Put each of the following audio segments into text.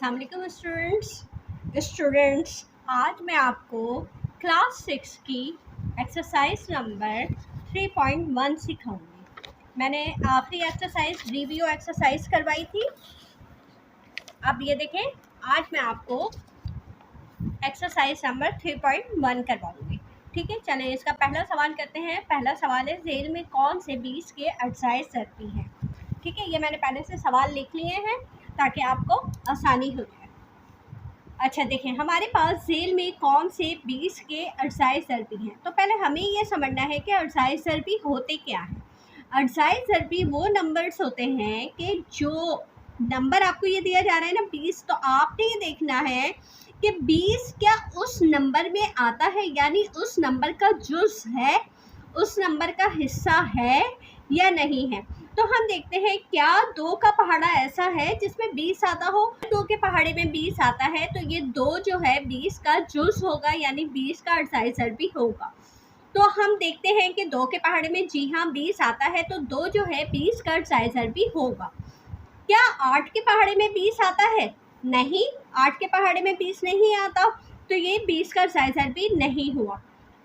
अस्सलाम वालेकुम स्टूडेंट्स, आज मैं आपको क्लास 6 की एक्सरसाइज नंबर 3.1 सिखाऊंगी। मैंने आखिरी एक्सरसाइज रिव्यू एक्सरसाइज करवाई थी। अब ये देखें, आज मैं आपको एक्सरसाइज नंबर 3.1 करवाऊंगी। ठीक है, चलें इसका पहला सवाल करते हैं। पहला सवाल है, झेल में कौन से 20 के अड़साए ज़रबी हैं। ठीक है, ये मैंने पहले से सवाल लिख लिए हैं ताकि आपको आसानी हो जाए। अच्छा देखें, हमारे पास झेल में कौन से 20 के अड़साए ज़रबी हैं। तो पहले हमें ये समझना है कि अड़साए ज़रबी होते क्या हैं। अड़साए ज़रबी वो नंबर्स होते हैं कि जो नंबर आपको ये दिया जा रहा है ना 20, तो आपने ये देखना है कि 20 क्या उस नंबर में आता है, यानी उस नंबर का जुज़ है, उस नंबर का हिस्सा है या नहीं है। तो हम देखते हैं क्या 2 का पहाड़ा ऐसा है जिसमें 20 आता हो। 2 के पहाड़े में 20 आता है तो ये 2 जो है 20 का जुज़ होगा, यानी 20 का अड़साए ज़रबी होगा। तो हम देखते हैं कि 2 के पहाड़े में जी हाँ 20 आता है, तो 2 जो है 20 का अड़साए ज़रबी होगा। क्या 8 के पहाड़े में 20 आता है? नहीं, 8 के पहाड़े में 20 नहीं आता, तो ये 20 का अड़साए ज़रबी नहीं हुआ।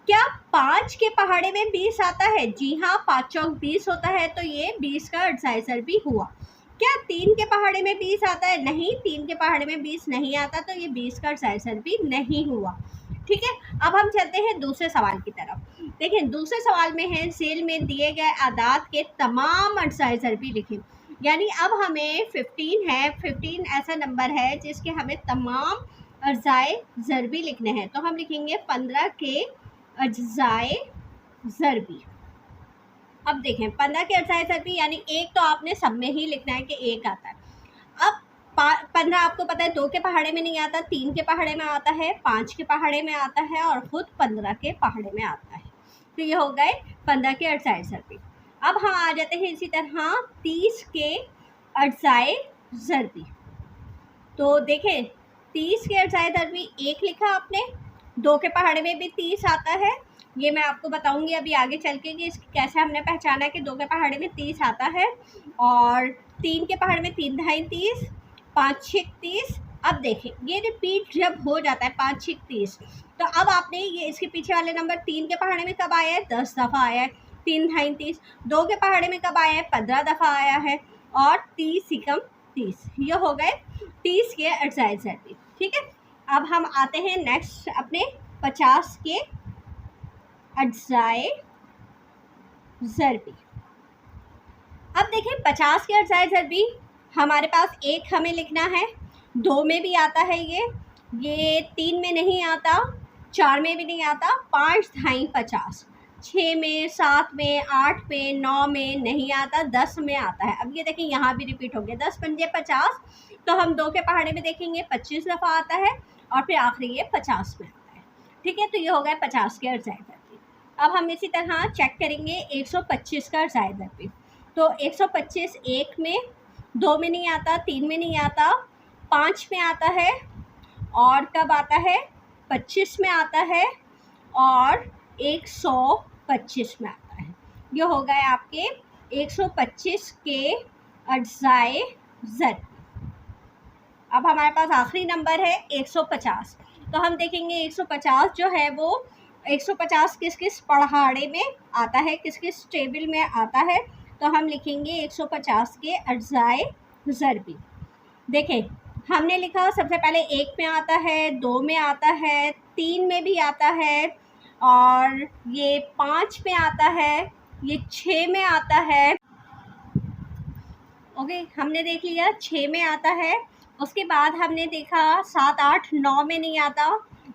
क्या 5 के पहाड़े में 20 आता है? जी हाँ, 5 चौक 20 होता है, तो ये 20 का अड़साए ज़रबी हुआ। क्या 3 के पहाड़े में 20 आता है? नहीं, 3 के पहाड़े में 20 नहीं आता, तो ये 20 का अड़साए ज़रबी नहीं हुआ। ठीक है, अब हम चलते हैं दूसरे सवाल की तरफ। देखें, दूसरे सवाल में है, सेल में दिए गए आदाद के तमाम अड़साए ज़रबी लिखें। यानी अब हमें 15 है, 15 ऐसा नंबर है जिसके हमें तमाम अड़साए ज़रबी लिखने हैं। तो हम लिखेंगे 15 के अड़साए ज़रबी। अब देखें, 15 के अड़साए ज़रबी यानी एक तो आपने सब में ही लिखना है कि एक आता है। अब 15 आपको पता है 2 के पहाड़े में नहीं आता, 3 के पहाड़े में आता है, 5 के पहाड़े में आता है और ख़ुद 15 के पहाड़े में आता है। तो ये हो गए 15 के अड़साए ज़रबी। अब हम आ जाते हैं इसी तरह 30 के अड़साए ज़रबी। तो देखें, 30 के अड़साए ज़रबी एक लिखा आपने, 2 के पहाड़े में भी 30 आता है। ये मैं आपको बताऊंगी अभी आगे चल के कि कैसे हमने पहचाना कि 2 के पहाड़े में 30 आता है, और 3 के पहाड़े में 3 ढाई 30, 5 6 30। अब देखें, ये रिपीट जब हो जाता है 5 6 30, तो अब आपने ये इसके पीछे वाले नंबर 3 के पहाड़े में कब आया है? 10 दफ़ा आया है, 3 ढाई 30। 2 के पहाड़े में कब आया है? 15 दफ़ा आया है, और 30 सिकम 30। ये हो गए 30 के अड़साए ज़रबी। ठीक है, अब हम आते हैं नेक्स्ट अपने 50 के अड़साए ज़रबी। अब देखें, 50 के अड़साए ज़रबी हमारे पास एक हमें लिखना है, 2 में भी आता है, ये 3 में नहीं आता, 4 में भी नहीं आता, 5 ढाई 50, 6 में, 7 में, 8 में, 9 में नहीं आता, 10 में आता है। अब ये देखें, यहाँ भी रिपीट हो गया, 10 पंजे 50, तो हम 2 के पहाड़े में देखेंगे 25 दफ़ा आता है, और फिर आखिरी ये 50 में आता है। ठीक है, तो ये हो गया 50 के अड़साए ज़रबी। अब हम इसी तरह चेक करेंगे 125 का अड़साए ज़रबी। तो 125 एक में, 2 में नहीं आता, 3 में नहीं आता, 5 में आता है, और कब आता है? 25 में आता है, और 125 में आता है। ये हो गए आपके 125 के अड़साए ज़रबी। अब हमारे पास आखिरी नंबर है 150। तो हम देखेंगे 150 जो है वो 150 किस किस पहाड़े में आता है, किस किस टेबल में आता है। तो हम लिखेंगे 150 के अड़साए ज़रबी। देखें, हमने लिखा सबसे पहले 1 में आता है, 2 में आता है, 3 में भी आता है, और ये 5 में आता है, ये 6 में आता है। ओके, हमने देख लिया 6 में आता है। उसके बाद हमने देखा 7 8 9 में नहीं आता,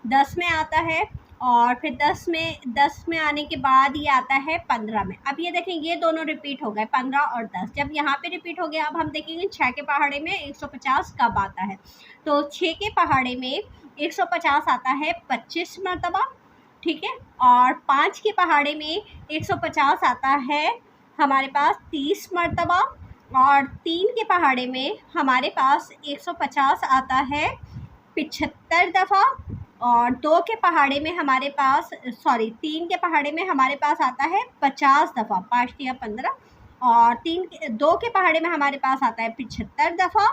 10 में आता है, और फिर 10 में आने के बाद ये आता है 15 में। अब ये देखें, ये दोनों रिपीट हो गए, 15 और 10। जब यहाँ पे रिपीट हो गया, अब हम देखेंगे 6 के पहाड़े में 150 कब आता है। तो 6 के पहाड़े में 150 आता है 25 मरतबा। ठीक है, और 5 के पहाड़े में 150 आता है हमारे पास 30 मरतबा, और 3 के पहाड़े में हमारे पास 150 आता है 75 दफ़ा, और 2 के पहाड़े में हमारे पास 3 के पहाड़े में हमारे पास आता है 50 दफ़ा, 5 या 15, और 2 के पहाड़े में हमारे पास आता है 75 दफ़ा,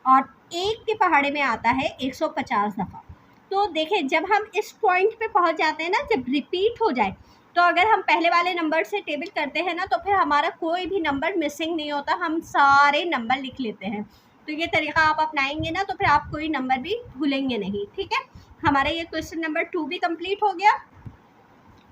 और एक के पहाड़े में आता है 150 दफ़ा। तो देखें जब हम इस पॉइंट पे पहुंच जाते हैं ना, जब रिपीट हो जाए, तो अगर हम पहले वाले नंबर से टेबल करते हैं ना, तो फिर हमारा कोई भी नंबर मिसिंग नहीं होता, हम सारे नंबर लिख लेते हैं। तो ये तरीका आप अपनाएंगे ना, तो फिर आप कोई नंबर भी भूलेंगे नहीं। ठीक है, हमारा ये क्वेश्चन नंबर 2 भी कंप्लीट हो गया।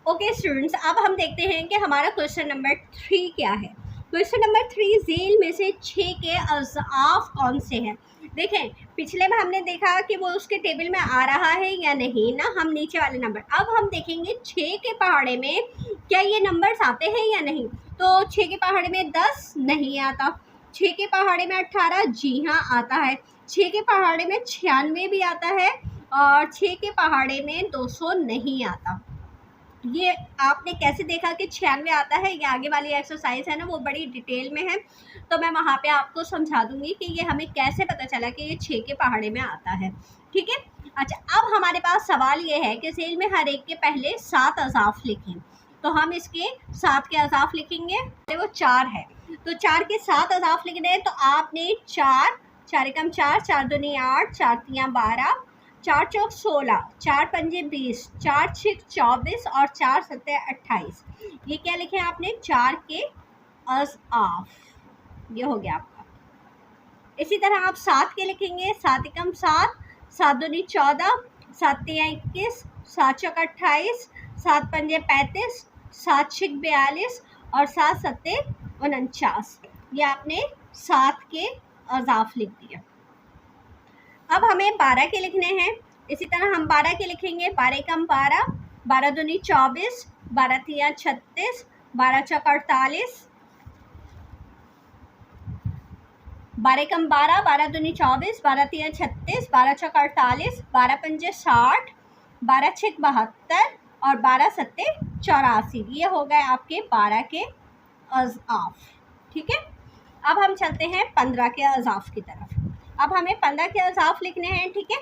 ओके स्टूडेंट्स, अब हम देखते हैं कि हमारा क्वेश्चन नंबर 3 क्या है। क्वेश्चन नंबर 3, झील में से 6 के अज़ाफ कौन से हैं। देखें पिछले में हमने देखा कि वो उसके टेबल में आ रहा है या नहीं ना, हम नीचे वाले नंबर। अब हम देखेंगे 6 के पहाड़े में क्या ये नंबर्स आते हैं या नहीं। तो 6 के पहाड़े में 10 नहीं आता, 6 के पहाड़े में 18 जी हाँ आता है, 6 के पहाड़े में 96 भी आता है, और 6 के पहाड़े में 200 नहीं आता। ये आपने कैसे देखा कि 96 आता है, ये आगे वाली एक्सरसाइज है ना, वो बड़ी डिटेल में है, तो मैं वहाँ पे आपको समझा दूंगी कि ये हमें कैसे पता चला कि ये 6 के पहाड़े में आता है। ठीक है, अच्छा अब हमारे पास सवाल ये है कि झील में हर एक के पहले 7 अज़ाफ लिखें। तो हम इसके 7 के अज़ाफ लिखेंगे, वो 4 है, तो 4 के 7 अज़ाफ लिखने हैं। तो आपने 4 एकम 4, 4 दूनी 8, 4 तियाँ 12, 4 चौक 16, 4 पंजे 20, 4 छिक 24 और 4 सत्ते 28। ये क्या लिखे आपने, 4 के अज़ाफ, ये हो गया आपका। इसी तरह आप 7 के लिखेंगे, 7 एकम 7, 7 दूनी 14, 7 तियाँ 21, 7 चौक 28, 7 पंजे 35, 7 छिक 42 और 7 सत्ते 49। ये आपने 7 के अज़ाफ लिख दिया। अब हमें 12 के लिखने हैं। इसी तरह हम 12 के लिखेंगे, 12 एकम 12, 12 दूनी 24, 12 तियाँ 36, 12 चौक 48, 12 एकम 12, 12 दूनी 24, 12 तियाँ 36, 12 चौक 48, 12 पंजे 60, 12 छिक 72 और 12 सत्ते 84। ये हो गए आपके 12 के अज़ाफ। ठीक है, अब हम चलते हैं 15 के अज़ाफ की तरफ। अब हमें 15 के अज़ाफ लिखने हैं। ठीक है,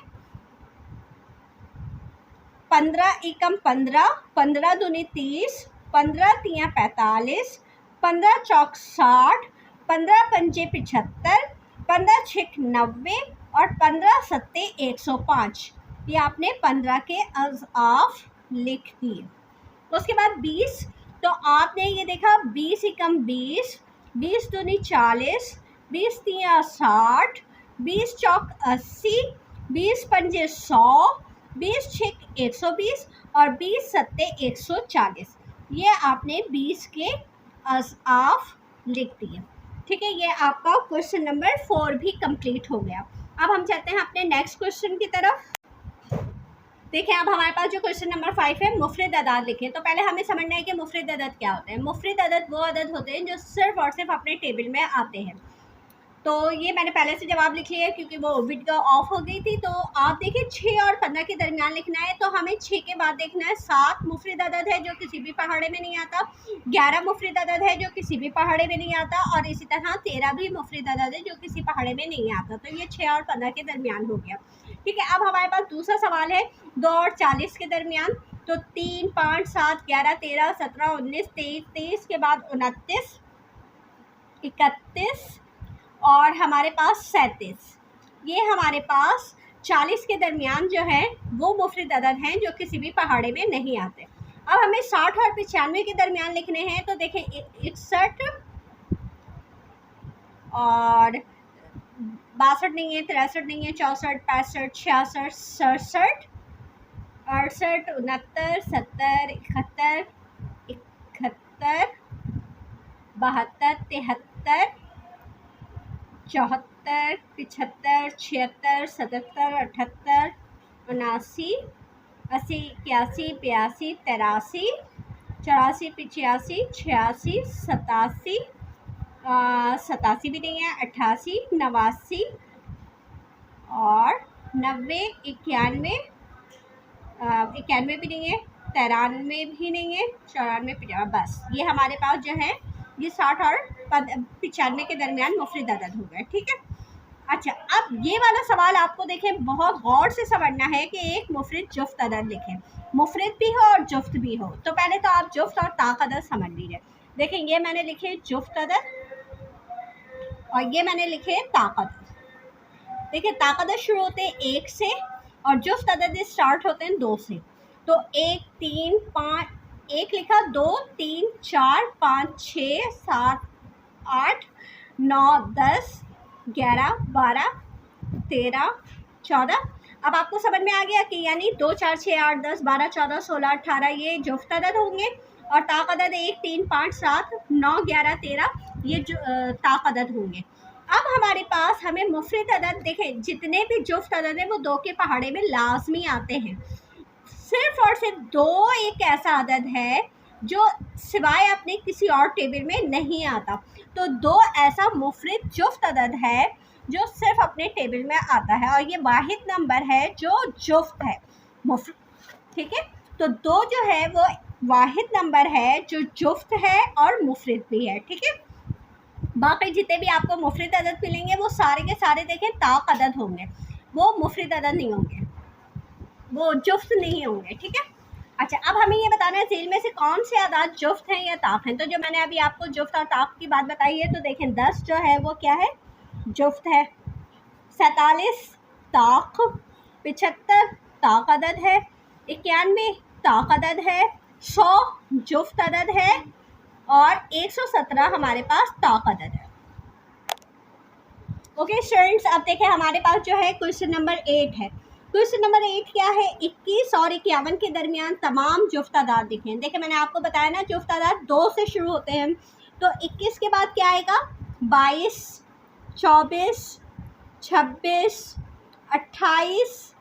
15 एकम 15, 15 दूनी 30, 15 तियाँ 45, 15 चौक 60, 15 पंजे 75, 15 छिक 90 और 15 सत्ते 105। ये आपने 15 के अज़ाफ लिख दिए। उसके बाद 20, तो आपने ये देखा 20 एकम 20, 20 दूनी 40, 20 तियाँ 60, 20 चौक 80, 20 पंजे 100, 20 छिक 120 और 20 सत्ते 140। ये आपने 20 के अज़ाफ लिख दिए। ठीक है, ये आपका क्वेश्चन नंबर 4 भी कंप्लीट हो गया। अब हम चलते हैं अपने नेक्स्ट क्वेश्चन की तरफ। देखें अब हमारे पास जो क्वेश्चन नंबर 5 है, मुफरद अदाद लिखें। तो पहले हमें समझना है कि मुफरद अदद क्या होते हैं। मुफरद अदद वो अदद होते हैं जो सिर्फ और सिर्फ अपने टेबल में आते हैं। तो ये मैंने पहले से जवाब लिख लिया है क्योंकि वो वीडियो ऑफ हो गई थी। तो आप देखिए 6 और 15 के दरमियान लिखना है। तो हमें 6 के बाद देखना है 7 मुफरद अदद है जो किसी भी पहाड़े में नहीं आता, 11 मुफरद अदद है जो किसी भी पहाड़े में नहीं आता, और इसी तरह 13 भी मुफरद अदद है जो किसी पहाड़े में नहीं आता। तो ये 6 और 15 के दरमियान हो गया। ठीक है, अब हमारे पास दूसरा सवाल है 2 और 40 के दरमियान। तो 3, 5, 7, 11, 13, 17, 19, 23, 23 के बाद 29, 31 और हमारे पास 37। ये हमारे पास 40 के दरमियान जो है वो मुफरद अदद हैं जो किसी भी पहाड़े में नहीं आते। अब हमें 60 और 95 के दरमियान लिखने हैं। तो देखें 61 और 62 नहीं है, 63 नहीं है, 64, 65, 66, 67, 68, 69, 70, 71, 71, 72, 73, 74, 75, 76, 77, 78, 79, 80, 81, 82, 83, 84, 85, 86, 87, 87 भी नहीं है, 88, 89 और 90, 91, 91 भी नहीं है, 93 भी नहीं है, 94, 50। बस ये हमारे पास जो है ये 60 और 95 के दरमियान मुफरद अदद हो गए। ठीक है, अच्छा अब ये वाला सवाल आपको देखें बहुत गौर से समझना है कि एक मुफरद जुफ्त अदद लिखें। मुफरद भी हो और जुफ्त भी हो। तो पहले तो आप जुफ्त और ताक अदद समझ लीजिए। देखें ये मैंने लिखे जुफ्त अदद और ये मैंने लिखे ताक अदद। देखिए ताकदत शुरू होते हैं 1 से और जुफ्त अदद स्टार्ट होते हैं 2 से। तो 1 3 5, 1 लिखा, 2 3 4 5 6 7 8 9 10 11 12 13 14। अब आपको समझ में आ गया कि यानी 2 4 6 8 10 12 14 16 18 ये जुफ्त अदद होंगे और ताक अदद 1 3 5 7 9 11 13 ये ताक अदद होंगे। अब हमारे पास हमें मुफरद अदद, देखें जितने भी जुफ्त अदद है वो 2 के पहाड़े में लाजमी आते हैं। सिर्फ और सिर्फ 2 एक ऐसा अदद है जो सिवाय अपने किसी और टेबल में नहीं आता। तो 2 ऐसा मुफरद जुफ्त अदद है जो सिर्फ अपने टेबल में आता है और ये वाहिद नंबर है जो जुफ्त है मुफरद, ठीक है। तो 2 जो है वो वाहिद नंबर है जो जुफ्त है और मुफरद भी है, ठीक है। बाकी जितने भी आपको मुफरद अदद मिलेंगे वो सारे के सारे देखें ताक अदद होंगे, वो मुफरद अदद नहीं होंगे, वो जुफ्त नहीं होंगे, ठीक है। अच्छा, अब हमें ये बताना है झील में से कौन से अदाद जुफ्त हैं या ताक हैं। तो जो मैंने अभी आपको जुफ्त और ताक की बात बताई है, तो देखें 10 जो है वो क्या है, जुफ्त है। 47 ताक, 75 ताक अदद है, 91 ताक अदद है, 100 जुफ्त अदद है और 117 हमारे पास ताक अदद है। ओके स्टूडेंट्स, अब देखें हमारे पास जो है क्वेश्चन नंबर 8 है। क्वेश्चन नंबर 8 क्या है, 21 और 51 के दरमियान तमाम जुफ्त अदाद दिखें। देखिए मैंने आपको बताया ना जुफ्त अदाद 2 से शुरू होते हैं। तो 21 के बाद क्या आएगा, 22 24 26 28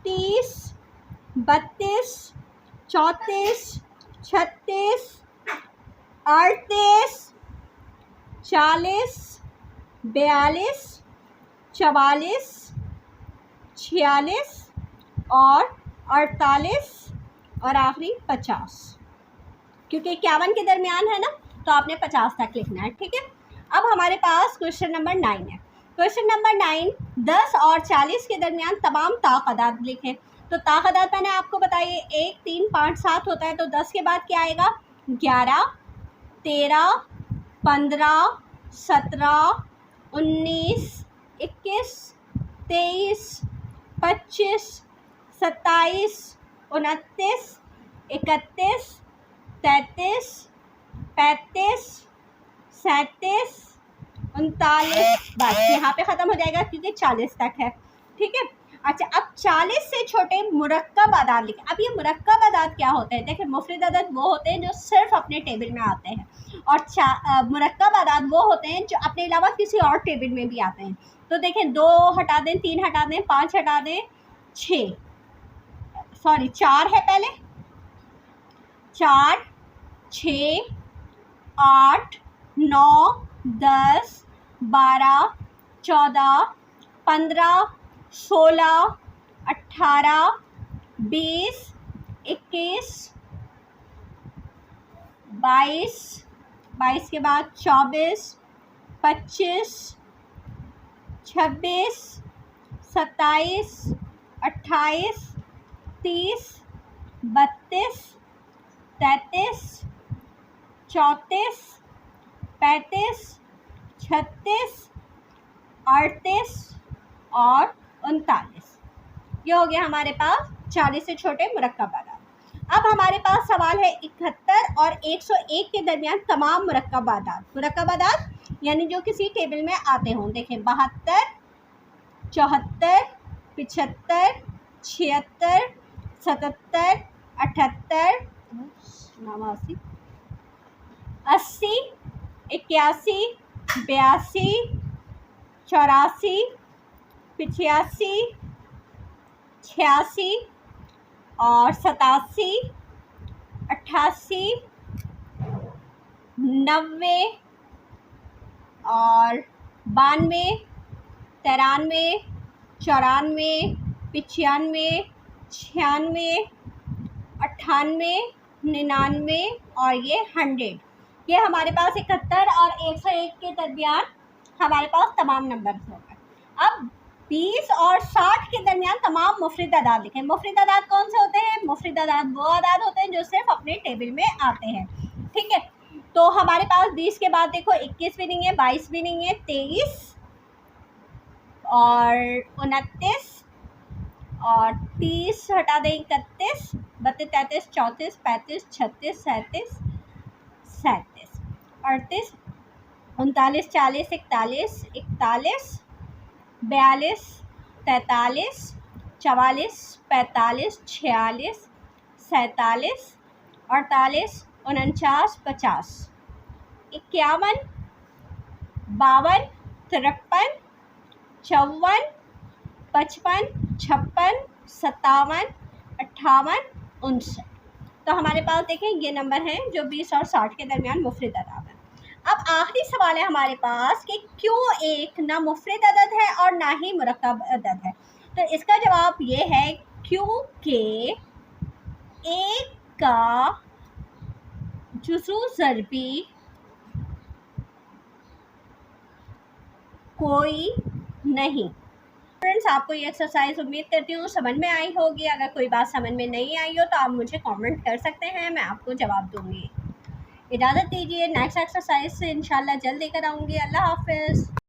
30 32 34 36 38 40 42 44 46 और 48 और आखिरी 50, क्योंकि 51 के दरमियान है ना तो आपने 50 तक लिखना है, ठीक है। अब हमारे पास क्वेश्चन नंबर 9 है। क्वेश्चन नंबर 9, 10 और 40 के दरमियान तमाम ताक अदाद लिखें। तो ताक अदाद मैंने आपको बताइए 1 3 5 7 होता है। तो 10 के बाद क्या आएगा, 11 13 15 17 19 21 23 25 27 29 31 33 35 37 39, बस यहाँ पे ख़त्म हो जाएगा क्योंकि 40 तक है, ठीक है। अच्छा, अब 40 से छोटे मुरक्कब अदाद लिखें। अब ये मुरक्कब अदाद क्या होते हैं, देखिए मुफरद अदद वो होते हैं जो सिर्फ अपने टेबल में आते हैं और मुरक्कब अदाद वो होते हैं जो अपने अलावा किसी और टेबल में भी आते हैं। तो देखें 2 हटा दें, 3 हटा दें, 5 हटा दें, 4 है पहले, 4 6 8 9 10 12 14 15 16 18 20 21 22 22 के बाद 24 25 26 27 28 30 32 33 34 35 36 38 और 39, ये हो गया हमारे पास 40 से छोटे मुरक्कब अदाद। अब हमारे पास सवाल है 71 और 101 के दरमियान तमाम मुरक्कब अदाद। मुरक्कब अदाद यानी जो किसी टेबल में आते हों। देखें 72 74 75 76 77 78 89 80 81 82 84 85 86 और 87 88 90 और 92 93 94 95 96 98 99 और ये 100। ये हमारे पास 71 और 101 के दरमियान हमारे पास तमाम नंबर होंगे। अब 20 और 60 के दरमियान तमाम मुफरद अदाद लिखें। मुफरद अदाद कौन से होते हैं, मुफरद अदाद वो अदाद होते हैं जो सिर्फ अपने टेबल में आते हैं, ठीक है। तो हमारे पास 20 के बाद देखो 21 भी नहीं है, 22 भी नहीं है, 23 और 29 और 30 हटा दें 31, 32, 33, 34, 35, 36, 37, 37, 38, 39, 40, 41, 41, 42, 43, 44, 45, 46, 47, 48, 49, 50, 51, 52, 53, 54, 55, 56, 57, 58, 59। तो हमारे पास देखें ये नंबर हैं जो 20 और 60 के दरमियान मुफरद अदाद है। अब आखिरी सवाल है हमारे पास कि क्यों एक ना मुफरद अदद है और ना ही मुरक्कब अदद है। तो इसका जवाब ये है क्योंकि एक का जुज़ू ज़रबी कोई नहीं। फ्रेंड्स, आपको ये एक्सरसाइज उम्मीद करती हूँ समझ में आई होगी। अगर कोई बात समझ में नहीं आई हो तो आप मुझे कमेंट कर सकते हैं, मैं आपको जवाब दूंगी। इजाज़त दीजिए, नेक्स्ट एक्सरसाइज से इंशाल्लाह जल्द लेकर आऊँगी। अल्लाह हाफ़िज़।